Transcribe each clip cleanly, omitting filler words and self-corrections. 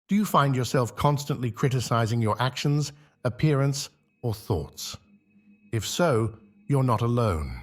Do you find yourself constantly criticizing your actions, appearance, or thoughts? If so, you're not alone.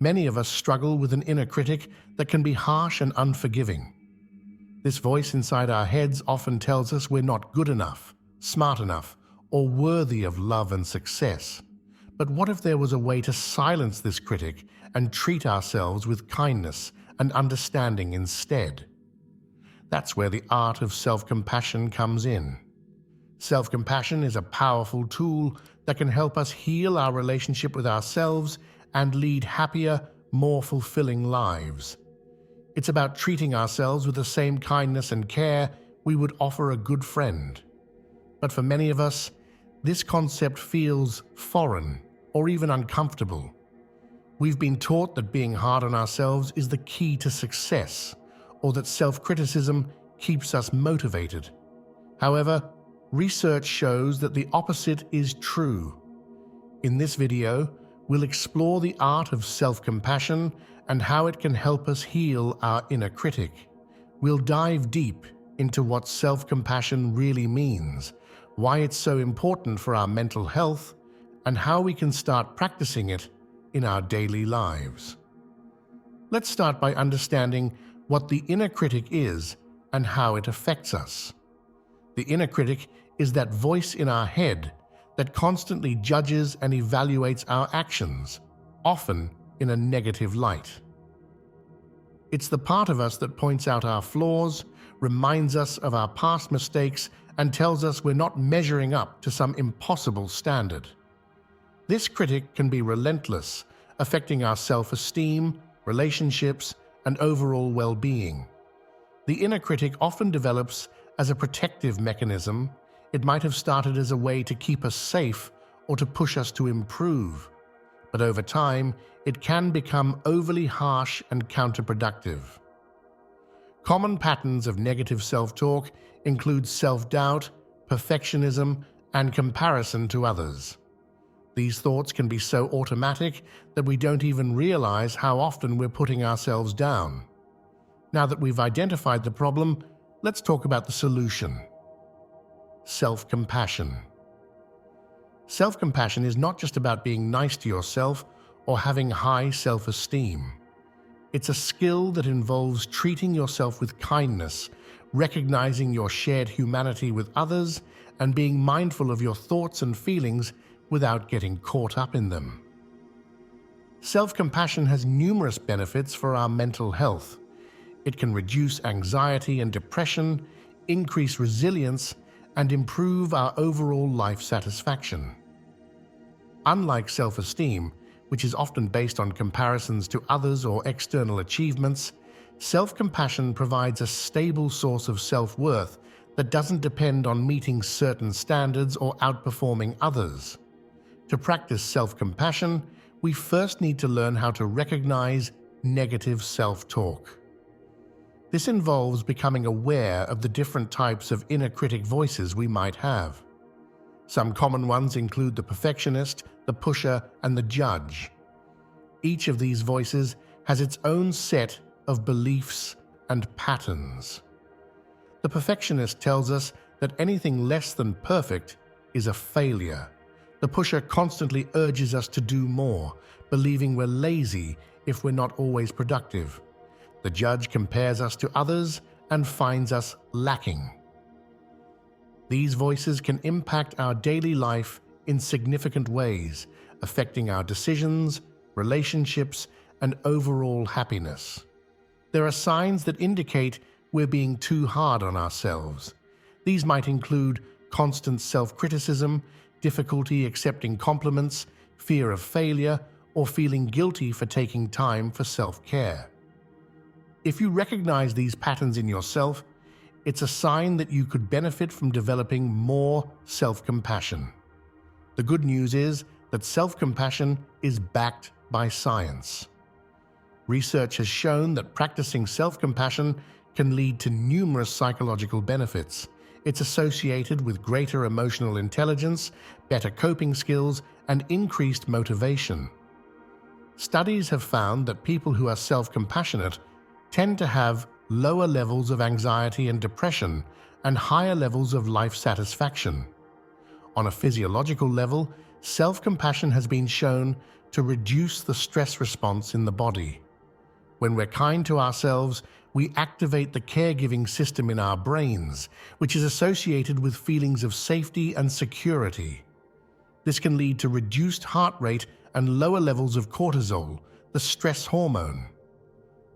Many of us struggle with an inner critic that can be harsh and unforgiving. This voice inside our heads often tells us we're not good enough, smart enough, or worthy of love and success. But what if there was a way to silence this critic and treat ourselves with kindness and understanding instead? That's where the art of self-compassion comes in. Self-compassion is a powerful tool that can help us heal our relationship with ourselves and lead happier, more fulfilling lives. It's about treating ourselves with the same kindness and care we would offer a good friend. But for many of us, this concept feels foreign or even uncomfortable. We've been taught that being hard on ourselves is the key to success, or that self-criticism keeps us motivated. However, research shows that the opposite is true. In this video, we'll explore the art of self-compassion and how it can help us heal our inner critic. We'll dive deep into what self-compassion really means, why it's so important for our mental health, and how we can start practicing it in our daily lives. Let's start by understanding what the inner critic is and how it affects us. The inner critic is that voice in our head that constantly judges and evaluates our actions, often in a negative light. It's the part of us that points out our flaws, reminds us of our past mistakes, and tells us we're not measuring up to some impossible standard. This critic can be relentless, affecting our self-esteem, relationships, and overall well-being. The inner critic often develops as a protective mechanism. It might have started as a way to keep us safe or to push us to improve. But over time, it can become overly harsh and counterproductive. Common patterns of negative self-talk include self-doubt, perfectionism, and comparison to others. These thoughts can be so automatic that we don't even realize how often we're putting ourselves down. Now that we've identified the problem, let's talk about the solution. Self-compassion. Self-compassion is not just about being nice to yourself or having high self-esteem. It's a skill that involves treating yourself with kindness, recognizing your shared humanity with others, and being mindful of your thoughts and feelings without getting caught up in them. Self-compassion has numerous benefits for our mental health. It can reduce anxiety and depression, increase resilience, and improve our overall life satisfaction. Unlike self-esteem, which is often based on comparisons to others or external achievements, self-compassion provides a stable source of self-worth that doesn't depend on meeting certain standards or outperforming others. To practice self-compassion, we first need to learn how to recognize negative self-talk. This involves becoming aware of the different types of inner critic voices we might have. Some common ones include the perfectionist, the pusher, and the judge. Each of these voices has its own set of beliefs and patterns. The perfectionist tells us that anything less than perfect is a failure. The pusher constantly urges us to do more, believing we're lazy if we're not always productive. The judge compares us to others and finds us lacking. These voices can impact our daily life in significant ways, affecting our decisions, relationships, and overall happiness. There are signs that indicate we're being too hard on ourselves. These might include constant self-criticism, difficulty accepting compliments, fear of failure, or feeling guilty for taking time for self-care. If you recognize these patterns in yourself, it's a sign that you could benefit from developing more self-compassion. The good news is that self-compassion is backed by science. Research has shown that practicing self-compassion can lead to numerous psychological benefits. It's associated with greater emotional intelligence, better coping skills, and increased motivation. Studies have found that people who are self-compassionate tend to have lower levels of anxiety and depression, and higher levels of life satisfaction. On a physiological level, self-compassion has been shown to reduce the stress response in the body. When we're kind to ourselves, we activate the caregiving system in our brains, which is associated with feelings of safety and security. This can lead to reduced heart rate and lower levels of cortisol, the stress hormone.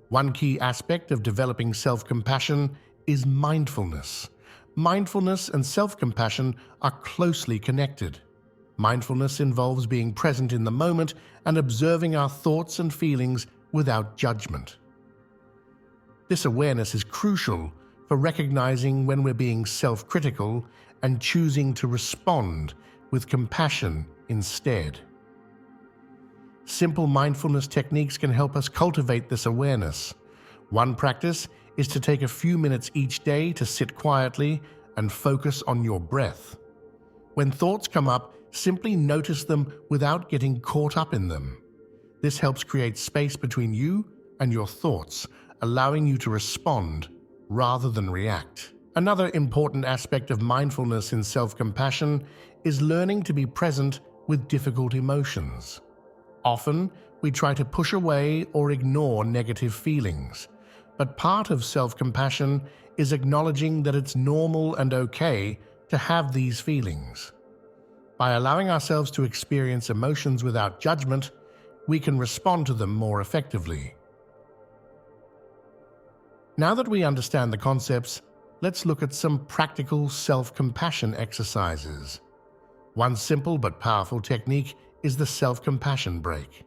One key aspect of developing self-compassion is mindfulness. Mindfulness and self-compassion are closely connected. Mindfulness involves being present in the moment and observing our thoughts and feelings without judgment. This awareness is crucial for recognizing when we're being self-critical and choosing to respond with compassion instead. Simple mindfulness techniques can help us cultivate this awareness. One practice is to take a few minutes each day to sit quietly and focus on your breath. When thoughts come up, simply notice them without getting caught up in them. This helps create space between you and your thoughts, allowing you to respond rather than react. Another important aspect of mindfulness in self-compassion is learning to be present with difficult emotions. Often, we try to push away or ignore negative feelings, but part of self-compassion is acknowledging that it's normal and okay to have these feelings. By allowing ourselves to experience emotions without judgment, we can respond to them more effectively. Now that we understand the concepts, let's look at some practical self-compassion exercises. One simple but powerful technique is the self-compassion break.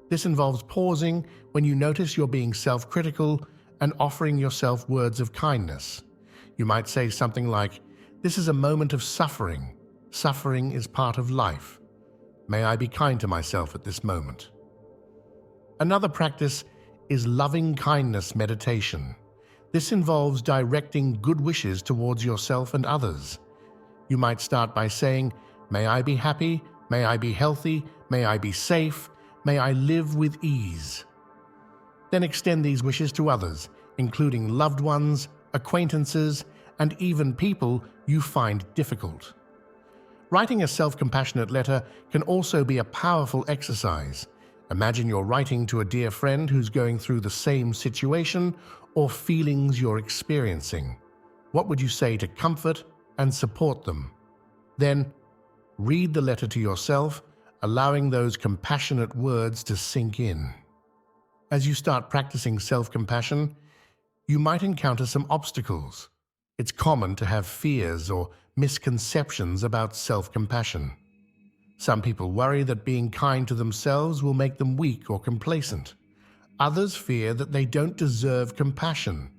This involves pausing when you notice you're being self-critical and offering yourself words of kindness. You might say something like, "This is a moment of suffering. Suffering is part of life. May I be kind to myself at this moment." Another practice is loving kindness meditation. This involves directing good wishes towards yourself and others. You might start by saying, "May I be happy, may I be healthy, may I be safe, may I live with ease." Then extend these wishes to others, including loved ones, acquaintances, and even people you find difficult. Writing a self-compassionate letter can also be a powerful exercise. Imagine you're writing to a dear friend who's going through the same situation or feelings you're experiencing. What would you say to comfort and support them? Then, read the letter to yourself, allowing those compassionate words to sink in. As you start practicing self-compassion, you might encounter some obstacles. It's common to have fears or misconceptions about self-compassion. Some people worry that being kind to themselves will make them weak or complacent. Others fear that they don't deserve compassion.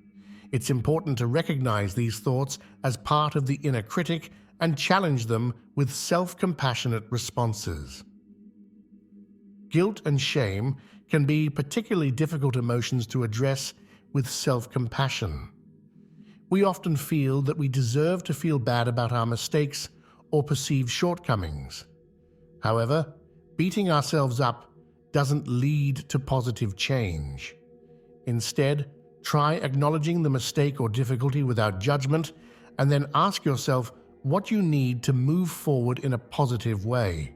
It's important to recognize these thoughts as part of the inner critic and challenge them with self-compassionate responses. Guilt and shame can be particularly difficult emotions to address with self-compassion. We often feel that we deserve to feel bad about our mistakes or perceived shortcomings. However, beating ourselves up doesn't lead to positive change. Instead, try acknowledging the mistake or difficulty without judgment, and then ask yourself what you need to move forward in a positive way.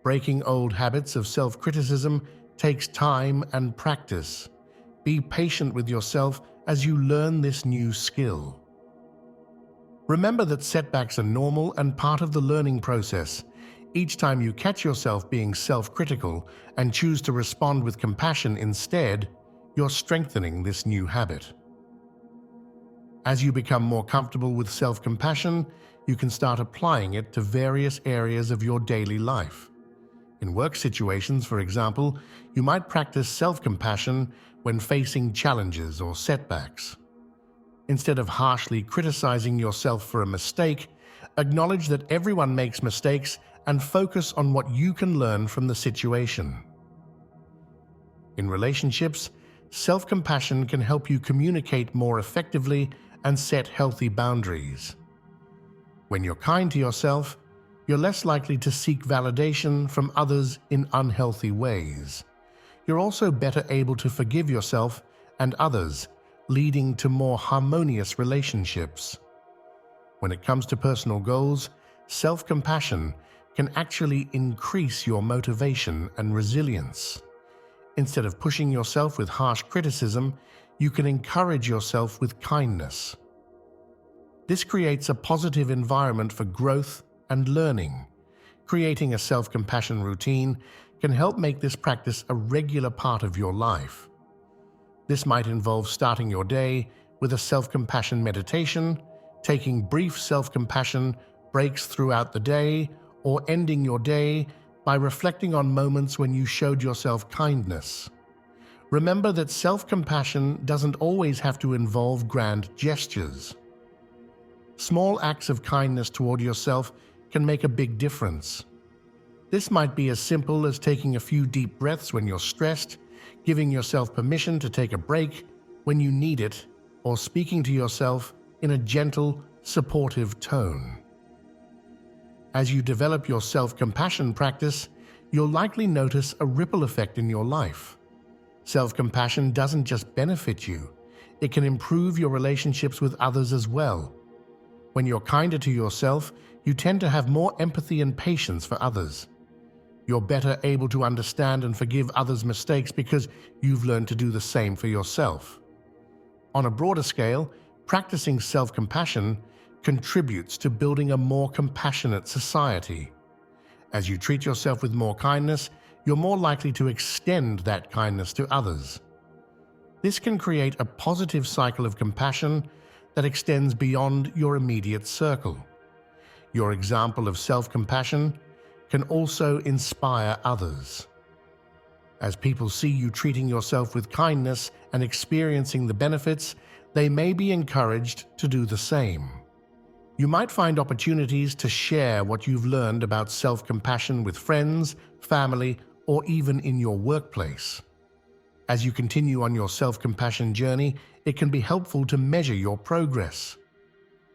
Breaking old habits of self-criticism takes time and practice. Be patient with yourself as you learn this new skill. Remember that setbacks are normal and part of the learning process. Each time you catch yourself being self-critical and choose to respond with compassion instead, you're strengthening this new habit. As you become more comfortable with self-compassion, you can start applying it to various areas of your daily life. In work situations, for example, you might practice self-compassion when facing challenges or setbacks. Instead of harshly criticizing yourself for a mistake, acknowledge that everyone makes mistakes and focus on what you can learn from the situation. In relationships, self-compassion can help you communicate more effectively and set healthy boundaries. When you're kind to yourself, you're less likely to seek validation from others in unhealthy ways. You're also better able to forgive yourself and others, leading to more harmonious relationships. When it comes to personal goals, self-compassion can actually increase your motivation and resilience. Instead of pushing yourself with harsh criticism, you can encourage yourself with kindness. This creates a positive environment for growth and learning. Creating a self-compassion routine can help make this practice a regular part of your life. This might involve starting your day with a self-compassion meditation, taking brief self-compassion breaks throughout the day, or ending your day by reflecting on moments when you showed yourself kindness. Remember that self-compassion doesn't always have to involve grand gestures. Small acts of kindness toward yourself can make a big difference. This might be as simple as taking a few deep breaths when you're stressed, giving yourself permission to take a break when you need it, or speaking to yourself in a gentle, supportive tone. As you develop your self-compassion practice, you'll likely notice a ripple effect in your life. Self-compassion doesn't just benefit you, it can improve your relationships with others as well. When you're kinder to yourself, you tend to have more empathy and patience for others. You're better able to understand and forgive others' mistakes because you've learned to do the same for yourself. On a broader scale, practicing self-compassion contributes to building a more compassionate society. As you treat yourself with more kindness, you're more likely to extend that kindness to others. This can create a positive cycle of compassion that extends beyond your immediate circle. Your example of self-compassion can also inspire others. As people see you treating yourself with kindness and experiencing the benefits, they may be encouraged to do the same. You might find opportunities to share what you've learned about self-compassion with friends, family, or even in your workplace. As you continue on your self-compassion journey, it can be helpful to measure your progress.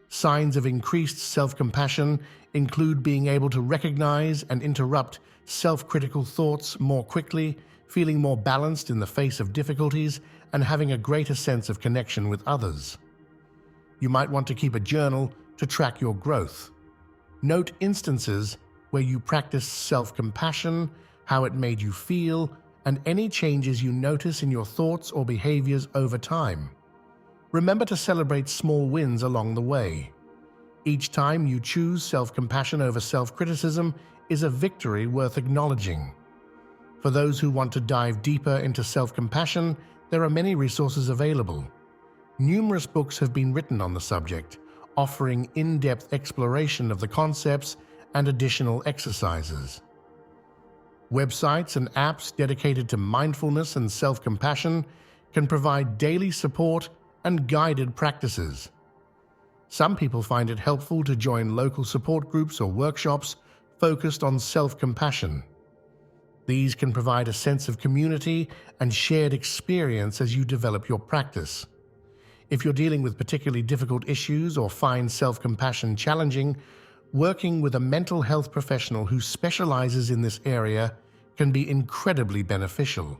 Signs of increased self-compassion include being able to recognize and interrupt self-critical thoughts more quickly, feeling more balanced in the face of difficulties, and having a greater sense of connection with others. You might want to keep a journal to track your growth. Note instances where you practiced self-compassion, how it made you feel, and any changes you notice in your thoughts or behaviors over time. Remember to celebrate small wins along the way. Each time you choose self-compassion over self-criticism is a victory worth acknowledging. For those who want to dive deeper into self-compassion, there are many resources available. Numerous books have been written on the subject, offering in-depth exploration of the concepts and additional exercises. Websites and apps dedicated to mindfulness and self-compassion can provide daily support and guided practices. Some people find it helpful to join local support groups or workshops focused on self-compassion. These can provide a sense of community and shared experience as you develop your practice. If you're dealing with particularly difficult issues or find self-compassion challenging, working with a mental health professional who specializes in this area can be incredibly beneficial.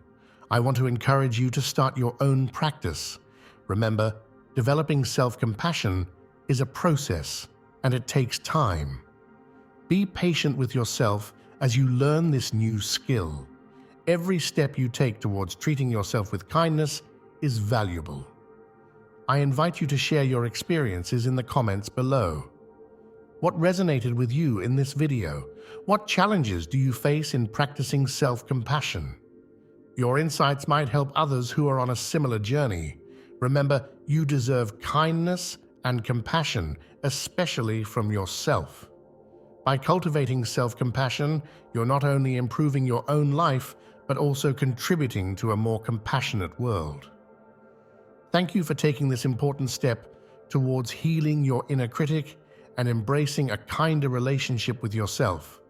I want to encourage you to start your own practice. Remember, developing self-compassion is a process, and it takes time. Be patient with yourself as you learn this new skill. Every step you take towards treating yourself with kindness is valuable. I invite you to share your experiences in the comments below. What resonated with you in this video? What challenges do you face in practicing self-compassion? Your insights might help others who are on a similar journey. Remember, you deserve kindness and compassion, especially from yourself. By cultivating self-compassion, you're not only improving your own life, but also contributing to a more compassionate world. Thank you for taking this important step towards healing your inner critic and embracing a kinder relationship with yourself.